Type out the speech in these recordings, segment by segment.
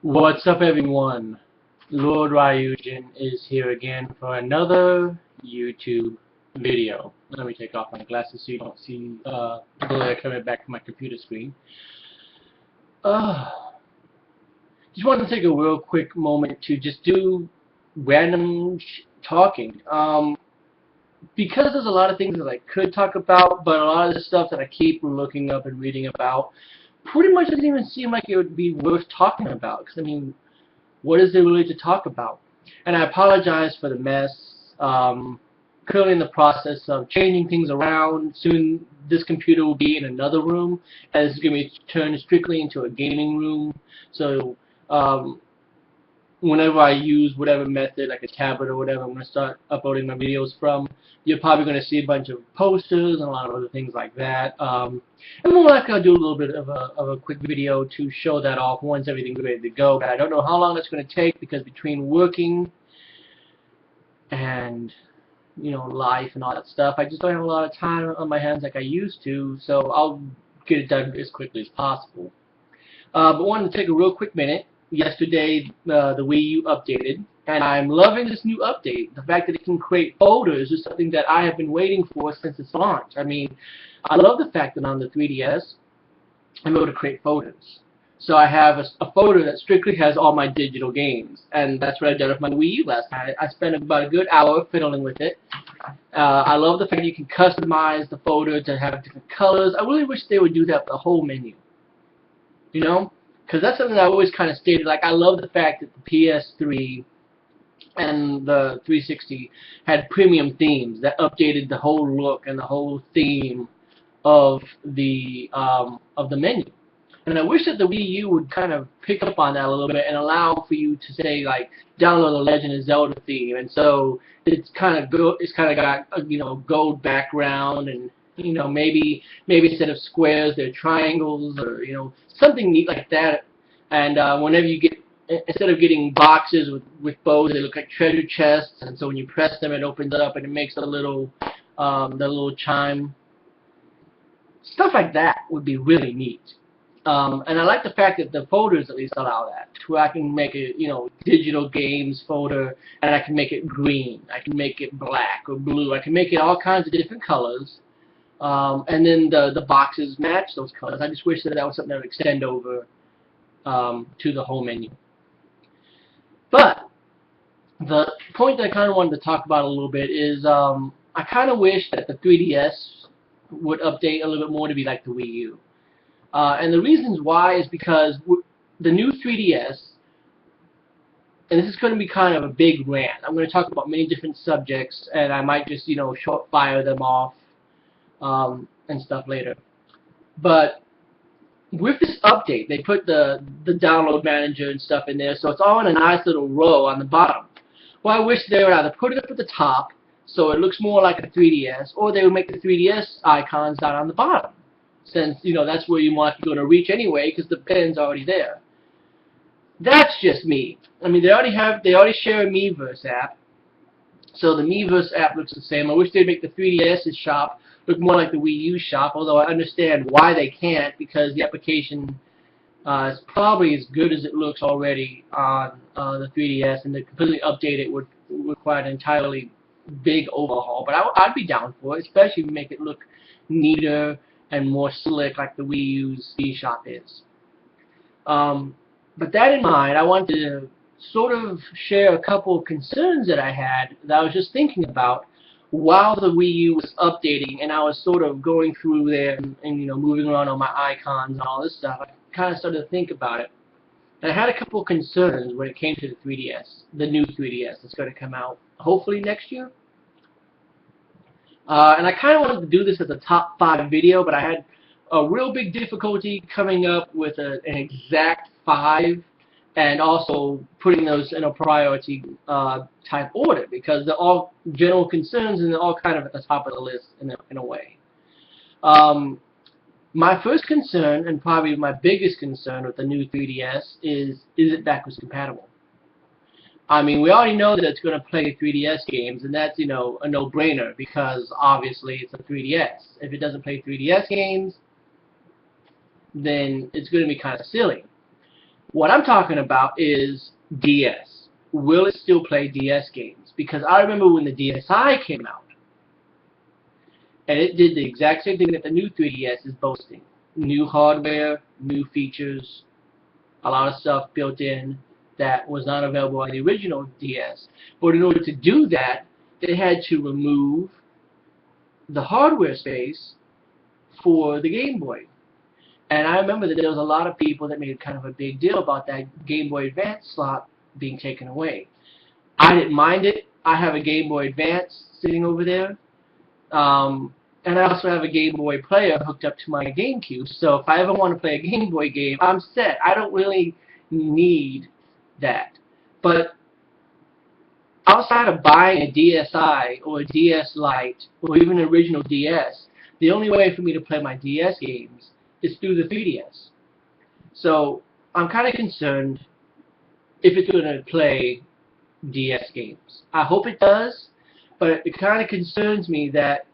What's up, everyone? Lord Ryujin is here again for another YouTube video. Let me take off my glasses so you don't see the glare coming back from my computer screen. Just wanted to take a real quick moment to just do random talking. Because there's a lot of things that I could talk about, but a lot of the stuff that I keep looking up and reading about pretty much doesn't even seem like it would be worth talking about. Because, I mean, what is there really to talk about? And I apologize for the mess. Currently in the process of changing things around. Soon this computer will be in another room, and it's going to be turned strictly into a gaming room. So whenever I use whatever method, like a tablet or whatever, I'm going to start uploading my videos from, you're probably going to see a bunch of posters and a lot of other things like that. And more likely I'll do a little bit of a quick video to show that off once everything's ready to go. But I don't know how long it's going to take, because between working and, you know, life and all that stuff, I just don't have a lot of time on my hands like I used to. So I'll get it done as quickly as possible. But wanted to take a real quick minute. Yesterday, the Wii U updated, and I'm loving this new update. The fact that it can create folders is something that I have been waiting for since its launch. I mean, I love the fact that on the 3DS, I'm able to create folders. So I have a folder that strictly has all my digital games, and that's what I did with my Wii U last night. I spent about a good hour fiddling with it. I love the fact that you can customize the folder to have different colors. I really wish they would do that for the whole menu. You know? Because that's something I always kind of stated. Like, I love the fact that the PS3 and the 360 had premium themes that updated the whole look and the whole theme of the menu. And I wish that the Wii U would kind of pick up on that a little bit and allow for you to say, like, download the Legend of Zelda theme. And so it's kind of got a, you know, gold background, and, you know, maybe instead of squares they're triangles, or, you know, something neat like that. And whenever you get, instead of getting boxes with bows, they look like treasure chests, and so when you press them, it opens up and it makes a little the little chime. Stuff like that would be really neat. And I like the fact that the folders at least allow that, where I can make a, you know, digital games folder, and I can make it green, I can make it black or blue, I can make it all kinds of different colors. And then the boxes match those colors. I just wish that that was something that would extend over to the whole menu. But the point that I kind of wanted to talk about a little bit is I kind of wish that the 3DS would update a little bit more to be like the Wii U. And the reasons why is because the new 3DS, and this is going to be kind of a big rant. I'm going to talk about many different subjects, and I might just, you know, short fire them off and stuff later. But with this update, they put the download manager and stuff in there, so it's all in a nice little row on the bottom. Well, I wish they would either put it up at the top so it looks more like a 3DS, or they would make the 3DS icons down on the bottom, since, you know, that's where you want to go to reach anyway, because the pen's already there. That's just me. I mean, they already share a Miiverse app, so the Miiverse app looks the same. I wish they'd make the 3DS's shop look more like the Wii U shop, although I understand why they can't, because the application is probably as good as it looks already on the 3DS, and to completely update it would require an entirely big overhaul. But I'd be down for it, especially if you make it look neater and more slick like the Wii U's eShop is. But that in mind, I wanted to sort of share a couple of concerns that I had that I was just thinking about while the Wii U was updating, and I was sort of going through there and, you know, moving around on my icons and all this stuff. I kind of started to think about it. And I had a couple of concerns when it came to the 3DS, the new 3DS that's going to come out hopefully next year. And I kind of wanted to do this as a top 5 video, but I had a real big difficulty coming up with an exact 5, and also putting those in a priority type order, because they're all general concerns and they're all kind of at the top of the list in a way. My first concern, and probably my biggest concern with the new 3DS, is it backwards compatible? I mean, we already know that it's going to play 3DS games, and that's, you know, a no-brainer, because obviously it's a 3DS. If it doesn't play 3DS games, then it's going to be kind of silly. What I'm talking about is DS. Will it still play DS games? Because I remember when the DSi came out, and it did the exact same thing that the new 3DS is boasting. New hardware, new features, a lot of stuff built in that was not available on the original DS. But in order to do that, they had to remove the hardware space for the Game Boy. And I remember that there was a lot of people that made kind of a big deal about that Game Boy Advance slot being taken away. I didn't mind it. I have a Game Boy Advance sitting over there. And I also have a Game Boy player hooked up to my GameCube. So if I ever want to play a Game Boy game, I'm set. I don't really need that. But outside of buying a DSi or a DS Lite or even an original DS, the only way for me to play my DS games is through the 3DS. So I'm kind of concerned if it's going to play DS games. I hope it does, but it kind of concerns me that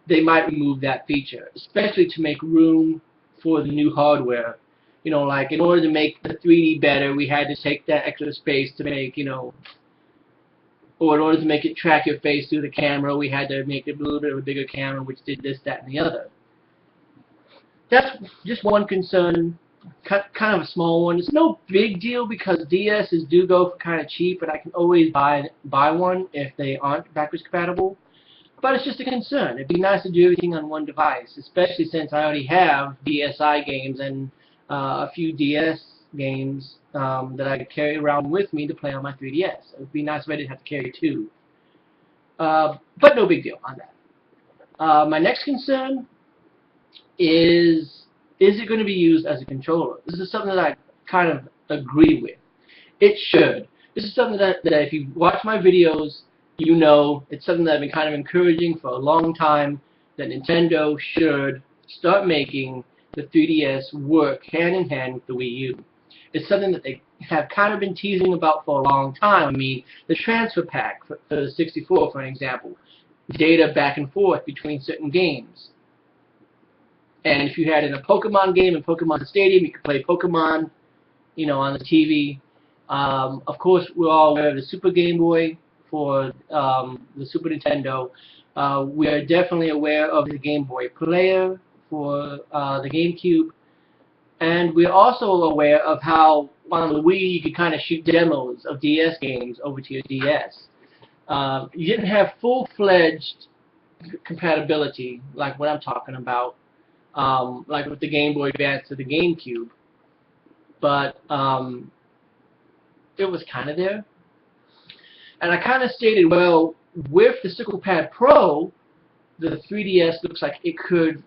they might remove that feature, especially to make room for the new hardware. You know, like in order to make the 3D better, we had to take that extra space to make, you know, or in order to make it track your face through the camera, we had to make it a little bit of a bigger camera, which did this, that, and the other. That's just one concern, kind of a small one. It's no big deal because DSs do go for kind of cheap, and I can always buy one if they aren't backwards compatible. But it's just a concern. It'd be nice to do everything on one device, especially since I already have DSi games and a few DS games that I could carry around with me to play on my 3DS. It would be nice if I didn't have to carry two. But no big deal on that. My next concern is it going to be used as a controller? This is something that I kind of agree with. It should. This is something that if you watch my videos, you know it's something that I've been kind of encouraging for a long time, that Nintendo should start making the 3DS work hand in hand with the Wii U. It's something that they have kind of been teasing about for a long time. I mean, the transfer pack for the 64, for an example, data back and forth between certain games. And if you had in a Pokemon game in Pokemon Stadium, you could play Pokemon, you know, on the TV. Of course, we're all aware of the Super Game Boy for the Super Nintendo. We are definitely aware of the Game Boy Player for the GameCube. And we're also aware of how on the Wii you could kind of shoot demos of DS games over to your DS. You didn't have full-fledged compatibility like what I'm talking about, like with the Game Boy Advance to the GameCube. But it was kind of there. And I kind of stated, well, with the SicklePad Pro, the 3DS looks like it could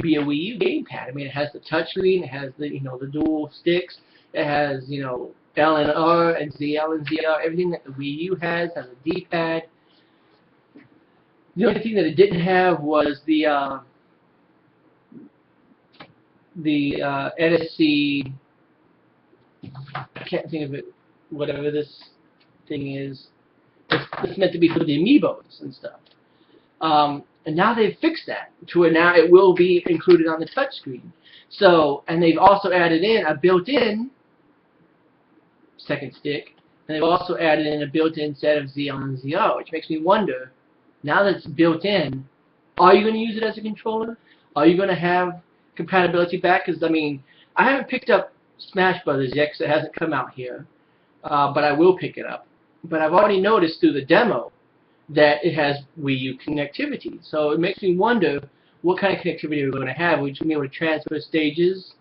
be a Wii U gamepad. I mean, it has the touchscreen, it has the, you know, the dual sticks, it has, you know, L and R and ZL and ZR, everything that the Wii U has a D-pad. The only thing that it didn't have was the NSC, I can't think of it, whatever this thing is. It's meant to be for the amiibos and stuff. And now they've fixed that to where now it will be included on the touchscreen. So, and they've also added in a built-in second stick, and they've also added in a built-in set of ZL and ZR, which makes me wonder, now that it's built in, are you going to use it as a controller? Are you going to have compatibility back? Because, I mean, I haven't picked up Smash Brothers yet because it hasn't come out here, but I will pick it up. But I've already noticed through the demo that it has Wii U connectivity. So it makes me wonder what kind of connectivity we're going to have. Are we going to be able to transfer stages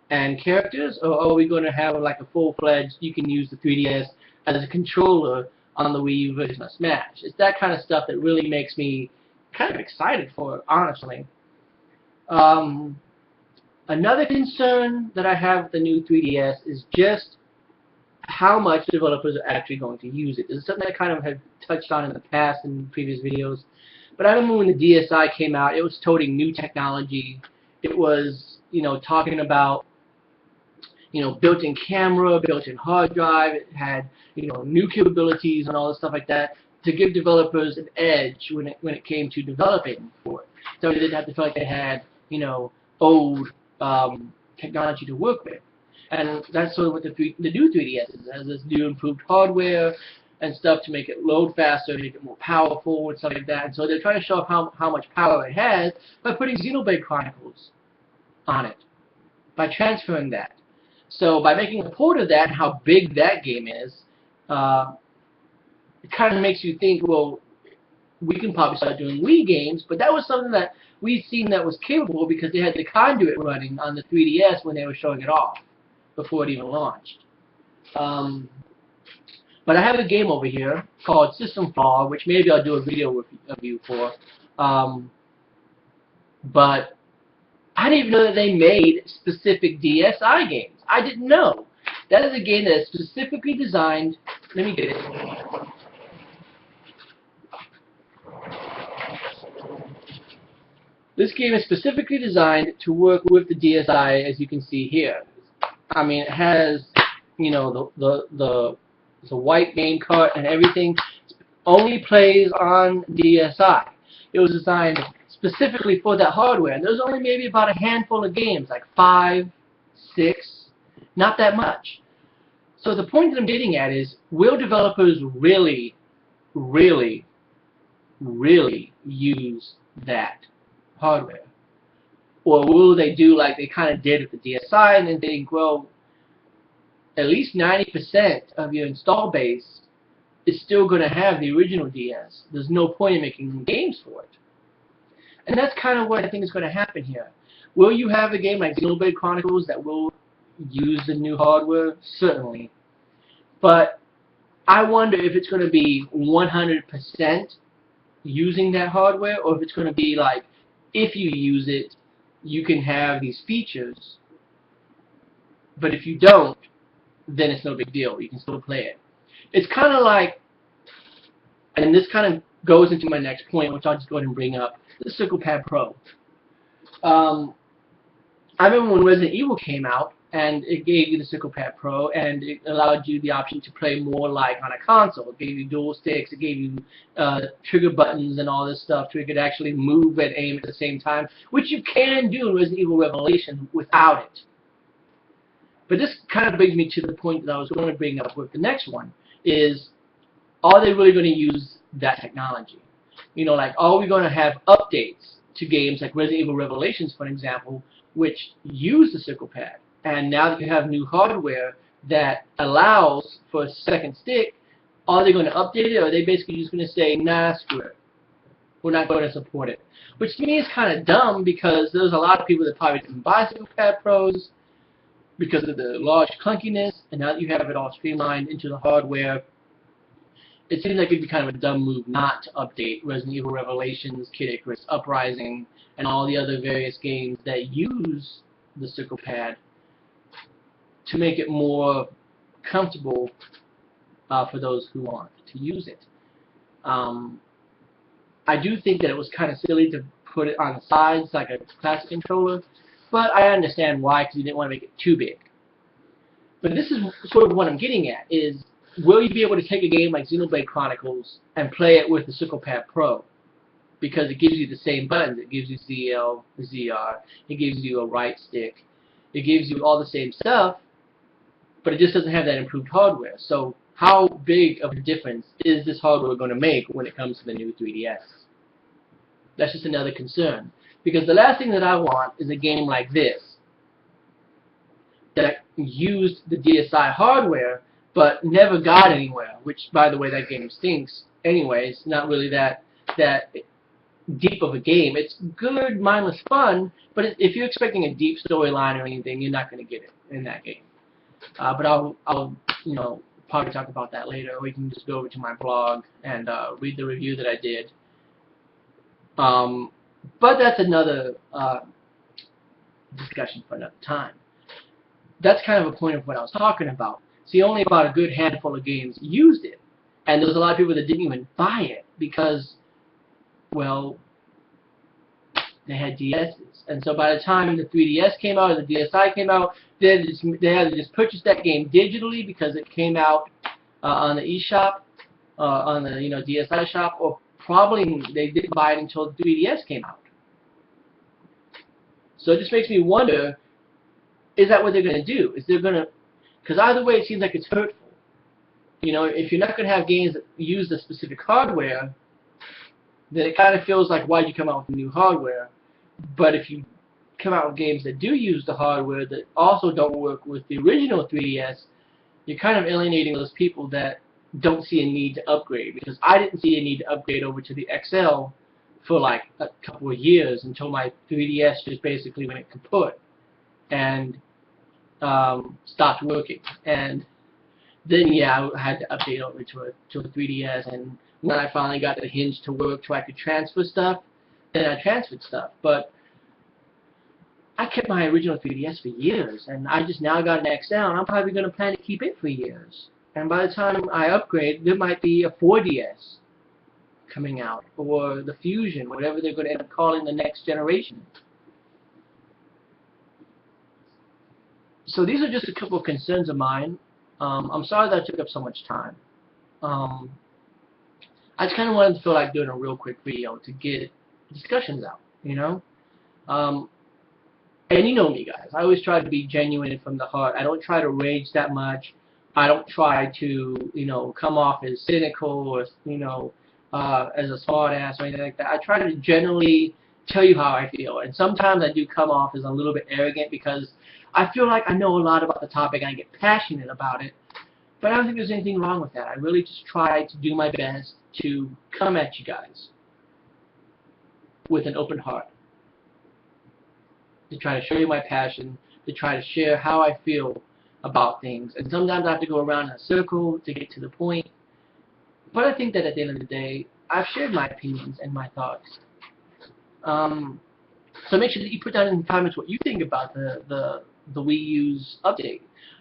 and characters, or are we going to have like a full-fledged, you can use the 3DS as a controller on the Wii U version of Smash? It's that kind of stuff that really makes me kind of excited for it, honestly. Another concern that I have with the new 3DS is just how much developers are actually going to use it. This is something I kind of have touched on in the past in previous videos. But I remember when the DSi came out, it was toting new technology. It was, you know, talking about, you know, built-in camera, built-in hard drive. It had, you know, new capabilities and all this stuff like that to give developers an edge when it came to developing for it. So they didn't have to feel like they had, you know, old technology to work with. And that's sort of what the new 3DS is. It has this new improved hardware and stuff to make it load faster, make it more powerful, and stuff like that. And so they're trying to show off how much power it has by putting Xenoblade Chronicles on it, by transferring that. So by making a port of that, how big that game is, it kind of makes you think, well, we can probably start doing Wii games, but that was something that we'd seen that was capable because they had the conduit running on the 3DS when they were showing it off, before it even launched. But I have a game over here called System Fall, which maybe I'll do a video review for. But I didn't even know that they made specific DSi games. I didn't know. That is a game that is specifically designed. Let me get it. This game is specifically designed to work with the DSi, as you can see here. I mean, it has, you know, the white main cart and everything. Only plays on DSi. It was designed specifically for that hardware, and there's only maybe about a handful of games, like 5, 6, not that much. So the point that I'm getting at is, will developers really, really, really use that hardware? Or will they do like they kind of did with the DSi and then think, well, at least 90% of your install base is still going to have the original DS. There's no point in making games for it. And that's kind of what I think is going to happen here. Will you have a game like Xenoblade Chronicles that will use the new hardware? Certainly. But I wonder if it's going to be 100% using that hardware, or if it's going to be like, if you use it, you can have these features, but if you don't, then it's no big deal. You can still play it. It's kind of like, and this kind of goes into my next point, which I'll just go ahead and bring up, the CirclePad Pro. I remember when Resident Evil came out, and it gave you the CirclePad Pro, and it allowed you the option to play more like on a console. It gave you dual sticks, it gave you trigger buttons and all this stuff so you could actually move and aim at the same time, which you can do in Resident Evil Revelation without it. But this kind of brings me to the point that I was going to bring up with the next one, is, are they really going to use that technology? You know, like, are we going to have updates to games like Resident Evil Revelations, for example, which use the CirclePad? And now that you have new hardware that allows for a second stick, are they going to update it, or are they basically just going to say, nah, screw it, we're not going to support it? Which to me is kind of dumb, because there's a lot of people that probably didn't buy CirclePad Pros because of the large clunkiness, and now that you have it all streamlined into the hardware, it seems like it'd be kind of a dumb move not to update Resident Evil Revelations, Kid Icarus Uprising, and all the other various games that use the CirclePad to make it more comfortable for those who want to use it. I do think that it was kind of silly to put it on the sides like a classic controller, but I understand why, because you didn't want to make it too big. But this is sort of what I'm getting at, is, will you be able to take a game like Xenoblade Chronicles and play it with the CirclePad Pro? Because it gives you the same buttons. It gives you ZL, ZR, it gives you a right stick, it gives you all the same stuff, but it just doesn't have that improved hardware. So how big of a difference is this hardware going to make when it comes to the new 3DS? That's just another concern. Because the last thing that I want is a game like this that used the DSi hardware but never got anywhere, which, by the way, that game stinks anyway. It's not really that deep of a game. It's good, mindless fun, but if you're expecting a deep storyline or anything, you're not going to get it in that game. But I'll you know, probably talk about that later. We can just go over to my blog and read the review that I did. But that's another discussion for another time. That's kind of a point of what I was talking about. See, only about a good handful of games used it, and there was a lot of people that didn't even buy it because, well, they had DSs. And so by the time the 3DS came out or the DSi came out, they had to just purchase that game digitally because it came out on the eShop, on the DSi shop, or probably they didn't buy it until the 3DS came out. So it just makes me wonder, is that what they're going to do? Is they're going to, because either way it seems like it's hurtful. You know, if you're not going to have games that use the specific hardware, then it kind of feels like, why'd you come out with new hardware? But if you come out with games that do use the hardware that also don't work with the original 3DS, you're kind of alienating those people that don't see a need to upgrade. Because I didn't see a need to upgrade over to the XL for like a couple of years until my 3DS just basically went kaput and stopped working. And then yeah, I had to update over to a 3DS, and when I finally got the hinge to work so I could transfer stuff, then I transferred stuff. But I kept my original 3DS for years, and I just now got an XL, and I'm probably going to plan to keep it for years. And by the time I upgrade, there might be a 4DS coming out, or the Fusion, whatever they're going to end up calling the next generation. So these are just a couple of concerns of mine. I'm sorry that I took up so much time. I just kind of wanted to feel like doing a real quick video to get discussions out, you know? And you know me, guys. I always try to be genuine and from the heart. I don't try to rage that much. I don't try to, you know, come off as cynical or, you know, as a smart ass or anything like that. I try to generally tell you how I feel. And sometimes I do come off as a little bit arrogant because I feel like I know a lot about the topic and I get passionate about it. But I don't think there's anything wrong with that. I really just try to do my best to come at you guys with an open heart, to try to show you my passion, to try to share how I feel about things. And sometimes I have to go around in a circle to get to the point. But I think that at the end of the day, I've shared my opinions and my thoughts. So make sure that you put down in the comments what you think about the Wii U's update.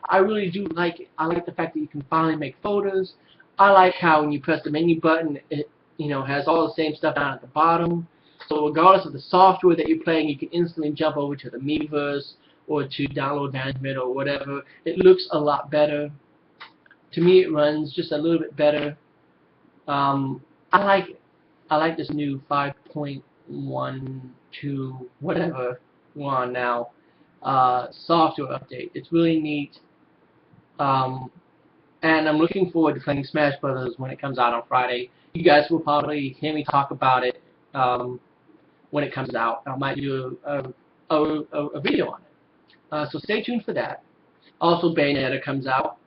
I really do like it. I like the fact that you can finally make photos. I like how when you press the menu button, it, you know, has all the same stuff down at the bottom. So regardless of the software that you're playing, you can instantly jump over to the Miiverse or to download management or whatever. It looks a lot better. To me, it runs just a little bit better. I like it. I like this new 5.12 whatever we're on now software update. It's really neat. And I'm looking forward to playing Smash Brothers when it comes out on Friday. You guys will probably hear me talk about it when it comes out. I might do a video on it. So stay tuned for that. Also, Bayonetta comes out,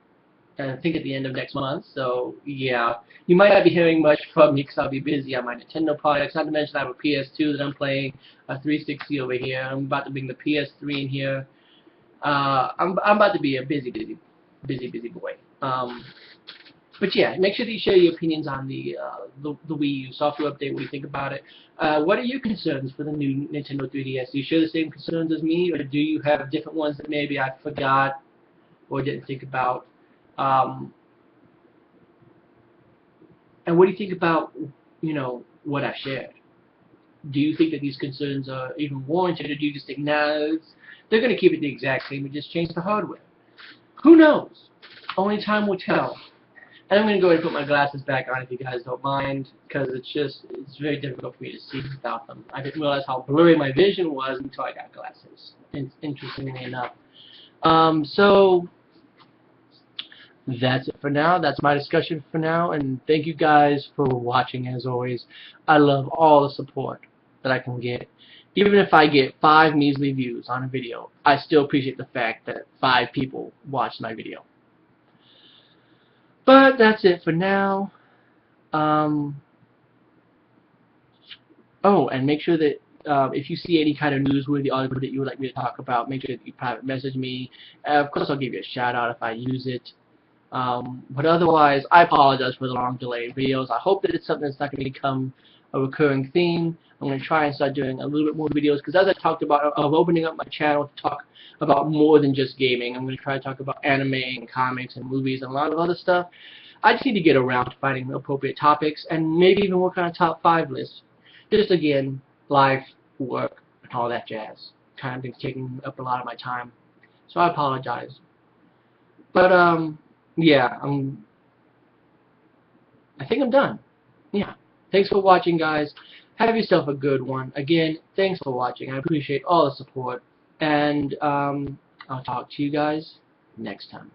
I think at the end of next month. So yeah, you might not be hearing much from me because I'll be busy on my Nintendo products. Not to mention I have a PS2 that I'm playing, a 360 over here. I'm about to bring the PS3 in here. I'm about to be a busy boy. But yeah, make sure that you share your opinions on the Wii U software update. What do you think about it? What are your concerns for the new Nintendo 3DS? Do you share the same concerns as me, or do you have different ones that maybe I forgot or didn't think about? And what do you think about, you know, what I shared? Do you think that these concerns are even warranted, or do you just think, nah, they're going to keep it the exact same and just change the hardware? Who knows? Only time will tell. And I'm going to go ahead and put my glasses back on if you guys don't mind, because it's very difficult for me to see without them. I didn't realize how blurry my vision was until I got glasses, interestingly enough. So that's it for now. That's my discussion for now, and thank you guys for watching as always. I love all the support that I can get. Even if I get 5 measly views on a video, I still appreciate the fact that 5 people watched my video. But that's it for now. Oh, and make sure that if you see any kind of newsworthy article that you would like me to talk about, make sure that you private message me. Of course, I'll give you a shout out if I use it. But otherwise, I apologize for the long delay in videos. I hope that it's something that's not going to become a recurring theme. I'm going to try and start doing a little bit more videos, because as I talked about, I'm opening up my channel to talk about more than just gaming. I'm going to try to talk about anime and comics and movies and a lot of other stuff. I just need to get around to finding appropriate topics and maybe even work on a top 5 list. Just again, life, work, and all that jazz. Kind of been taking up a lot of my time. So I apologize. But yeah, I think I'm done. Yeah. Thanks for watching, guys. Have yourself a good one. Again, thanks for watching. I appreciate all the support. And I'll talk to you guys next time.